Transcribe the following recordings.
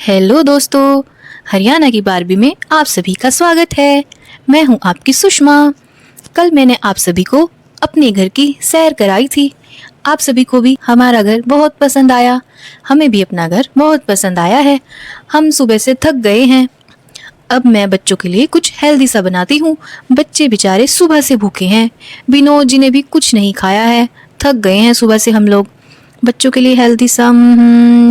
Hello दोस्तों, हरियाणा की Barbie में आप सभी का स्वागत है। मैं हूं आपकी सुषमा। कल मैंने आप सभी को अपने घर की सैर कराई थी। आप सभी को भी हमारा घर बहुत पसंद आया। हमें भी अपना घर बहुत पसंद आया है। हम सुबह से थक गए हैं। अब मैं बच्चों के लिए कुछ हेल्दी सा बनाती हूँ। बच्चे बेचारे सुबह से भूखे हैं। विनोद जी ने भी कुछ नहीं खाया है। थक गए हैं सुबह से हम लोग। बच्चों के लिए हेल्दी सा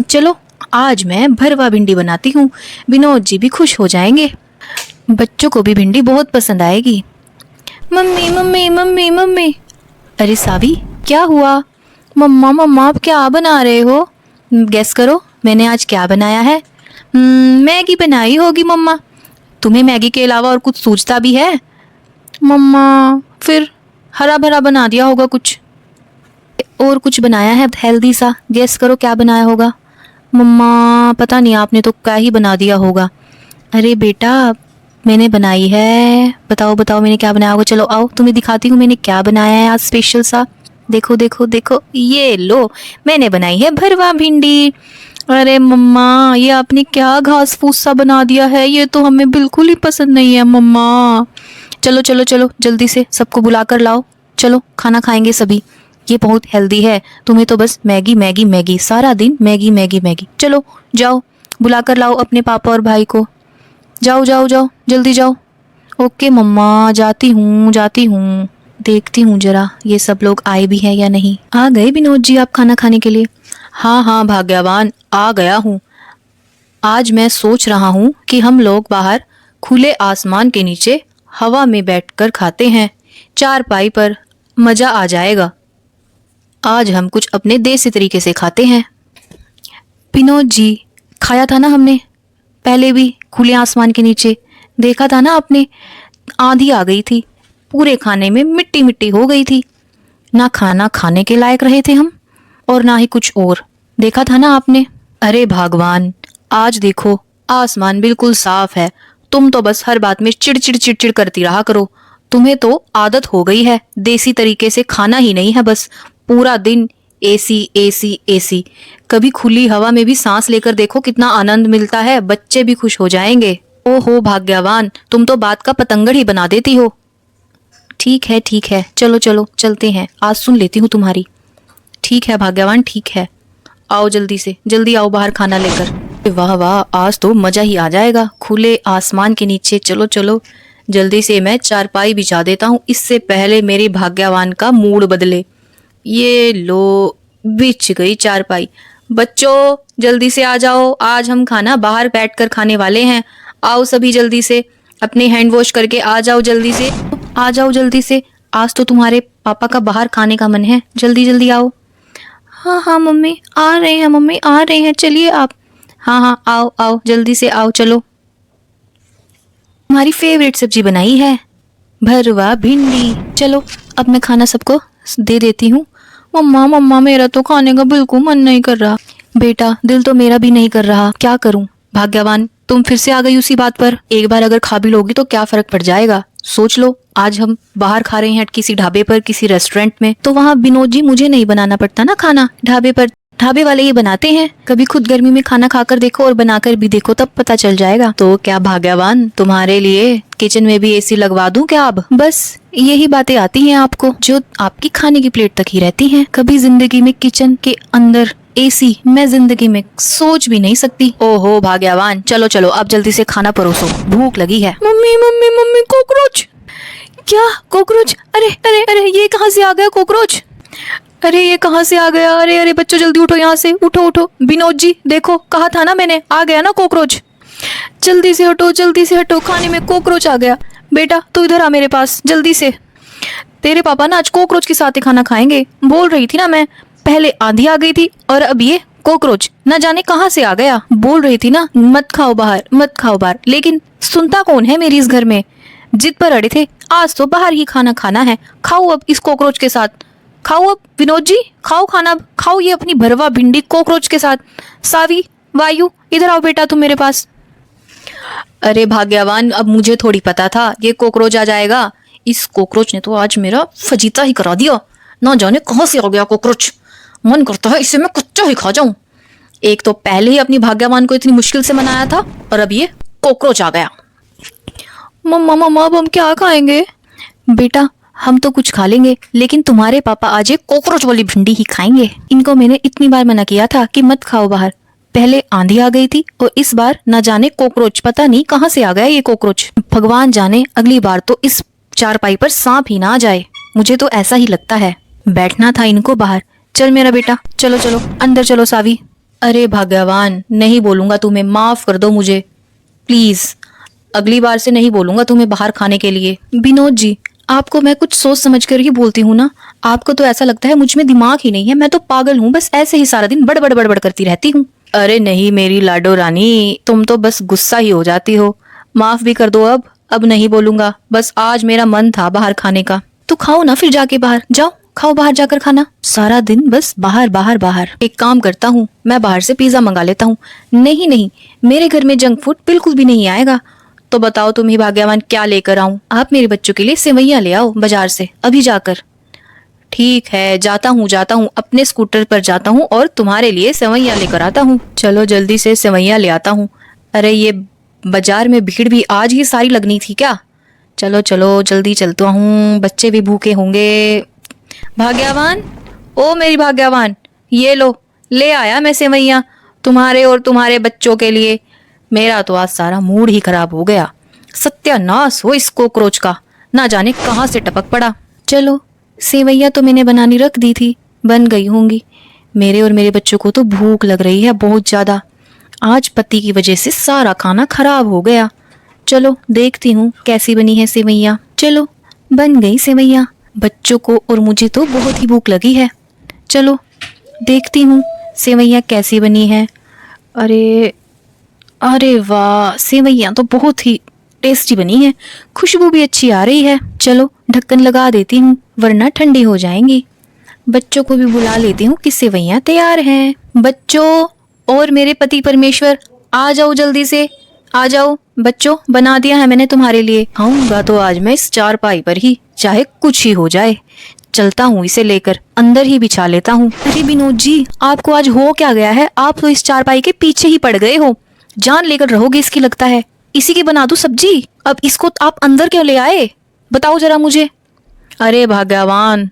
चलो आज मैं भरवा भिंडी बनाती हूँ। विनोद जी भी खुश हो जाएंगे। बच्चों को भी भिंडी बहुत पसंद आएगी। Mummy mummy mummy mummy. अरे सावी, क्या हुआ? मम्मा मम्मा आप क्या बना रहे हो? गेस करो मैंने आज क्या बनाया है। मैगी बनाई होगी मम्मा। तुम्हें मैगी के अलावा और कुछ सूझता भी है? मम्मा फिर हरा भरा बना दिया होगा कुछ। और कुछ बनाया है हेल्दी सा। गेस करो क्या बनाया होगा। मम्मा पता नहीं, आपने तो क्या ही बना दिया होगा। अरे बेटा मैंने बनाई है। बताओ बताओ मैंने क्या बनाया होगा। चलो आओ तुम्हें दिखाती हूँ मैंने क्या बनाया है आज स्पेशल सा। देखो देखो देखो, ये लो मैंने बनाई है भरवा भिंडी। अरे मम्मा ये आपने क्या घास फूस सा बना दिया है। ये तो हमें बिल्कुल ही पसंद नहीं है मम्मा। चलो चलो चलो जल्दी से सबको बुला कर लाओ। चलो खाना खाएंगे सभी। ये बहुत हेल्दी है। तुम्हें तो बस मैगी मैगी मैगी, सारा दिन मैगी मैगी मैगी। चलो जाओ बुला कर लाओ अपने पापा और भाई को। जाओ जाओ जाओ जल्दी जाओ। ओके मम्मा जाती हूँ जाती हूँ। देखती हूँ जरा ये सब लोग आए भी हैं या नहीं। आ गए विनोद जी आप खाना खाने के लिए? हाँ हाँ भाग्यवान, आ गया हूँ। आज मैं सोच रहा हूँ कि हम लोग बाहर खुले आसमान के नीचे हवा में बैठकर खाते हैं, चारपाई पर। मजा आ जाएगा। आज हम कुछ अपने देसी तरीके से खाते हैं। विनोद जी खाया था ना हमने पहले भी खुले आसमान के नीचे। देखा था ना आपने, आंधी आ गई थी। पूरे खाने में मिट्टी मिट्टी हो गई थी। ना खाना खाने के लायक रहे थे हम और ना ही कुछ और। देखा था ना आपने। अरे भगवान आज देखो आसमान बिल्कुल साफ है। तुम तो बस हर बात में चिड़चिड़ चिड़चिड़ करती रहा करो। तुम्हें तो आदत हो गई है देसी तरीके से खाना ही नहीं है, बस पूरा दिन एसी एसी एसी। कभी खुली हवा में भी सांस लेकर देखो कितना आनंद मिलता है। बच्चे भी खुश हो जाएंगे। ओहो भाग्यवान, तुम तो बात का पतंगड़ ही बना देती हो। ठीक है चलो चलो चलते हैं। आज सुन लेती हूँ तुम्हारी। ठीक है भाग्यवान ठीक है। आओ जल्दी से जल्दी आओ बाहर खाना लेकर। वाह वाह आज तो मजा ही आ जाएगा खुले आसमान के नीचे। चलो चलो जल्दी से मैं चारपाई बिछा देता हूँ, इससे पहले मेरे भाग्यवान का मूड बदले। ये लो बिछ गई चारपाई। बच्चों जल्दी से आ जाओ, आज हम खाना बाहर बैठकर खाने वाले हैं। आओ सभी जल्दी से, अपने हैंड वॉश करके आ जाओ जल्दी से। आ जाओ जल्दी से, आज तो तुम्हारे पापा का बाहर खाने का मन है। जल्दी जल्दी आओ। हाँ हाँ मम्मी आ रहे हैं, मम्मी आ रहे हैं, चलिए आप। हाँ हाँ आओ आओ जल्दी से आओ। चलो तुम्हारी फेवरेट सब्जी बनाई है भरवा भिंडी। चलो अब मैं खाना सबको दे देती हूँ। मम्मा मम्मा मेरा तो खाने का बिल्कुल मन नहीं कर रहा। बेटा दिल तो मेरा भी नहीं कर रहा, क्या करूं। भाग्यवान तुम फिर से आ गई उसी बात पर। एक बार अगर खा भी लोगी तो क्या फर्क पड़ जाएगा। सोच लो आज हम बाहर खा रहे हैं किसी ढाबे पर, किसी रेस्टोरेंट में, तो वहाँ विनोद जी मुझे नहीं बनाना पड़ता ना खाना। ढाबे पर ढाबे वाले ही बनाते हैं। कभी खुद गर्मी में खाना खाकर देखो और बनाकर भी देखो, तब पता चल जाएगा। तो क्या भाग्यवान तुम्हारे लिए किचन में भी एसी लगवा दूं क्या अब? बस यही बातें आती हैं आपको जो आपकी खाने की प्लेट तक ही रहती हैं। कभी जिंदगी में किचन के अंदर एसी मैं जिंदगी में सोच भी नहीं सकती। ओहो भाग्यवान चलो चलो अब जल्दी से खाना परोसो, भूख लगी है। Mummy mummy mummy cockroach. क्या कॉकरोच? अरे अरे अरे ये कहाँ से आ गया कॉकरोच? अरे ये कहाँ से आ गया? अरे अरे बच्चों जल्दी उठो यहाँ से, उठो उठो। विनोद जी देखो कहा था ना मैंने, आ गया ना कॉकरोच। जल्दी से हटो जल्दी से हटो, खाने में कॉकरोच आ गया। बेटा तू इधर आ मेरे पास जल्दी से। तेरे पापा ना आज कॉकरोच के साथ ही खाना खाएंगे। बोल रही थी ना मैं, पहले आंधी आ गई थी और अब ये कॉकरोच न जाने कहाँ से आ गया। बोल रही थी ना मत खाओ बाहर मत खाओ बाहर, लेकिन सुनता कौन है मेरी इस घर में। जिद पर अड़े थे, आज तो बाहर ही खाना खाना है। खाओ अब इस कॉकरोच के साथ, खाओ अब विनोद जी खाओ खाना, खाओ ये अपनी भरवा भिंडी कॉकरोच के साथ। सावी वायु इधर आओ बेटा तुम मेरे पास। अरे भाग्यवान अब मुझे थोड़ी पता था ये कॉकरोच आ जाएगा। इस कॉकरोच ने तो आज मेरा फजीता ही करा दिया। ना जाने कहाँ से आ गया कॉकरोच। मन करता है इसे मैं कच्चा ही खा जाऊं। एक तो पहले ही अपनी भाग्यवान को इतनी मुश्किल से मनाया था और अब ये कॉकरोच आ गया। मम्मा मम्मा अब हम क्या खाएंगे? बेटा हम तो कुछ खा लेंगे, लेकिन तुम्हारे पापा आज एक कॉकरोच वाली भिंडी ही खाएंगे। इनको मैंने इतनी बार मना किया था कि मत खाओ बाहर। पहले आंधी आ गई थी और इस बार ना जाने कॉकरोच, पता नहीं कहाँ से आ गया ये कॉकरोच। भगवान जाने अगली बार तो इस चारपाई पर सांप ही ना आ जाए, मुझे तो ऐसा ही लगता है। बैठना था इनको बाहर। चल मेरा बेटा, चलो चलो अंदर चलो सावी। अरे भाग्यवान, नहीं बोलूंगा तुम्हें, माफ कर दो मुझे प्लीज। अगली बार से नहीं बोलूंगा तुम्हें बाहर खाने के लिए। विनोद जी, आपको मैं कुछ सोच समझ कर ही बोलती हूँ ना। आपको तो ऐसा लगता है मुझ में दिमाग ही नहीं है, मैं तो पागल हूँ, बस ऐसे ही सारा दिन बड़बड़ बड़बड़ करती रहती हूँ। अरे नहीं मेरी लाडो रानी, तुम तो बस गुस्सा ही हो जाती हो। माफ भी कर दो, अब नहीं बोलूंगा। बस आज मेरा मन था बाहर खाने का। तो खाओ ना फिर जाके बाहर, जाओ खाओ बाहर जाकर खाना। सारा दिन बस बाहर बाहर बाहर। एक काम करता हूँ, मैं बाहर से पिज्जा मंगा लेता हूँ। नहीं नहीं, मेरे घर में जंक फूड बिल्कुल भी नहीं आएगा। तो बताओ तुम ही भाग्यवान, क्या लेकर आऊं? आप मेरे बच्चों के लिए सेवैयां ले आओ बाजार से अभी जाकर। ठीक है, जाता हूँ, अपने स्कूटर पर जाता हूँ और तुम्हारे लिए सेवैयां लेकर आता हूँ। चलो जल्दी से सेवैयां ले आता हूँ। अरे ये बाजार में भीड़ भी आज ही सारी लगनी थी क्या? चलो चलो जल्दी चलता हूँ, बच्चे भी भूखे होंगे। भाग्यवान, ओ मेरी भाग्यवान, ये लो, ले आया मैं सेवैयां तुम्हारे और तुम्हारे बच्चों के लिए। मेरा तो आज सारा मूड ही खराब हो गया। सत्यानाश हो इस कॉकरोच का, ना जाने कहाँ से टपक पड़ा। चलो सेवैयां तो मैंने बनानी रख दी थी, बन गई होंगी। मेरे और मेरे बच्चों को तो भूख लग रही है बहुत ज्यादा। आज पति की वजह से सारा खाना खराब हो गया। चलो देखती हूँ कैसी बनी है सेवैयां। चलो बन गई सेवैयां, बच्चों को और मुझे तो बहुत ही भूख लगी है। चलो देखती हूँ सेवैयां कैसी बनी है। अरे वाह, सेवैयां तो बहुत ही टेस्टी बनी है, खुशबू भी अच्छी आ रही है। चलो ढक्कन लगा देती हूँ वरना ठंडी हो जाएंगी। बच्चों को भी बुला लेती हूँ कि सेवैयां तैयार हैं। बच्चों और मेरे पति परमेश्वर, आ जाओ जल्दी से, आ जाओ बच्चों, बना दिया है मैंने तुम्हारे लिए। आऊंगा तो आज मैं इस चारपाई पर ही, चाहे कुछ ही हो जाए। चलता हूँ इसे लेकर, अंदर ही बिछा लेता हूँ। अरे विनोद जी, आपको आज हो क्या गया है? आप तो इस चारपाई के पीछे ही पड़ गए हो। जान लेकर रहोगे इसकी लगता है। इसी की बना दूं सब्जी? अब इसको आप अंदर क्यों ले आए, बताओ जरा मुझे। अरे भाग्यवान,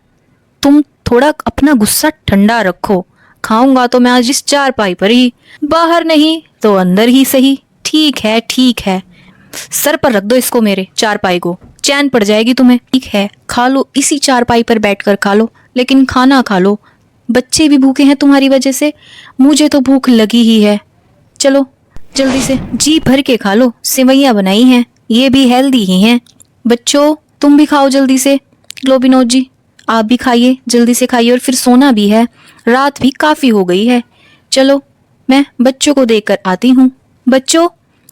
तुम थोड़ा अपना गुस्सा ठंडा रखो। खाऊंगा तो मैं आज इस चारपाई पर ही, बाहर नहीं तो अंदर ही सही। ठीक है ठीक है, सर पर रख दो इसको, मेरे चारपाई को, चैन पड़ जाएगी तुम्हें। ठीक है खा लो, इसी चारपाई पर बैठकर खा लो, लेकिन खाना खा लो। बच्चे भी भूखे हैं तुम्हारी वजह से, मुझे तो भूख लगी ही है। चलो जल्दी से जी भर के खा लो, सेवैयां बनाई हैं, ये भी हेल्दी ही हैं। बच्चों तुम भी खाओ जल्दी से। लो विनोद जी, आप भी खाइए, जल्दी से खाइए, और फिर सोना भी है, रात भी काफी हो गई है। चलो मैं बच्चों को देकर आती हूँ। बच्चों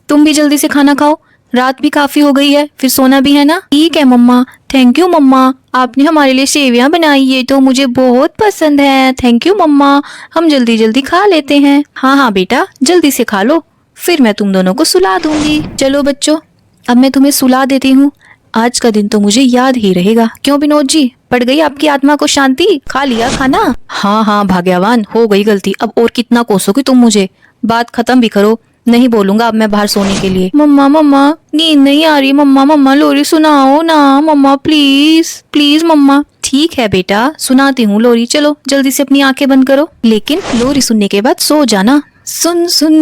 तुम भी जल्दी से खाना खाओ, रात भी काफी हो गई है, फिर सोना भी है ना। ठीक है मम्मा, थैंक यू मम्मा, आपने हमारे लिए सेवैयां बनाई, ये तो मुझे बहुत पसंद है। थैंक यू मम्मा, हम जल्दी जल्दी खा लेते हैं। हाँ हाँ बेटा, जल्दी से खा लो, फिर मैं तुम दोनों को सुला दूंगी। चलो बच्चों, अब मैं तुम्हें सुला देती हूँ। आज का दिन तो मुझे याद ही रहेगा। क्यों विनोद जी, पड़ गई आपकी आत्मा को शांति? खा लिया खाना? हाँ हाँ भाग्यवान, हो गई गलती, अब और कितना कोसोगी तुम मुझे। बात खत्म भी करो, नहीं बोलूंगा अब मैं बाहर सोने के लिए। मम्मा मम्मा, नींद नहीं आ रही मम्मा, मम्मा लोरी सुनाओ ना मम्मा, प्लीज प्लीज मम्मा। ठीक है बेटा, सुनाती हूँ लोरी, चलो जल्दी से अपनी आंखें बंद करो, लेकिन लोरी सुनने के बाद सो जाना। सुन सुन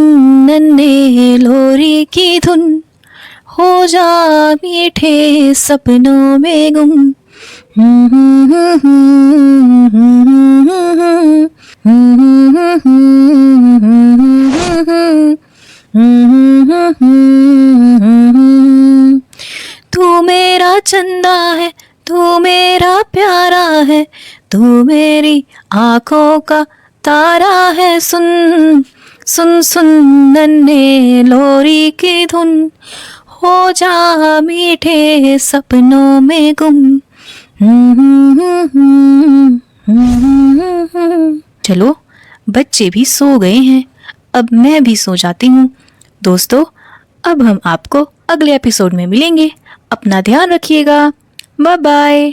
नन्हे लोरी की धुन, हो जा मीठे सपनों में गुम। तू मेरा चंदा है, तू मेरा प्यारा है, तू मेरी आंखों का तारा है। सुन सुन सुन नन्हे लोरी की धुन, हो जा मीठे सपनों में गुम। चलो बच्चे भी सो गए हैं, अब मैं भी सो जाती हूँ। दोस्तों अब हम आपको अगले एपिसोड में मिलेंगे, अपना ध्यान रखिएगा, बाय बाय।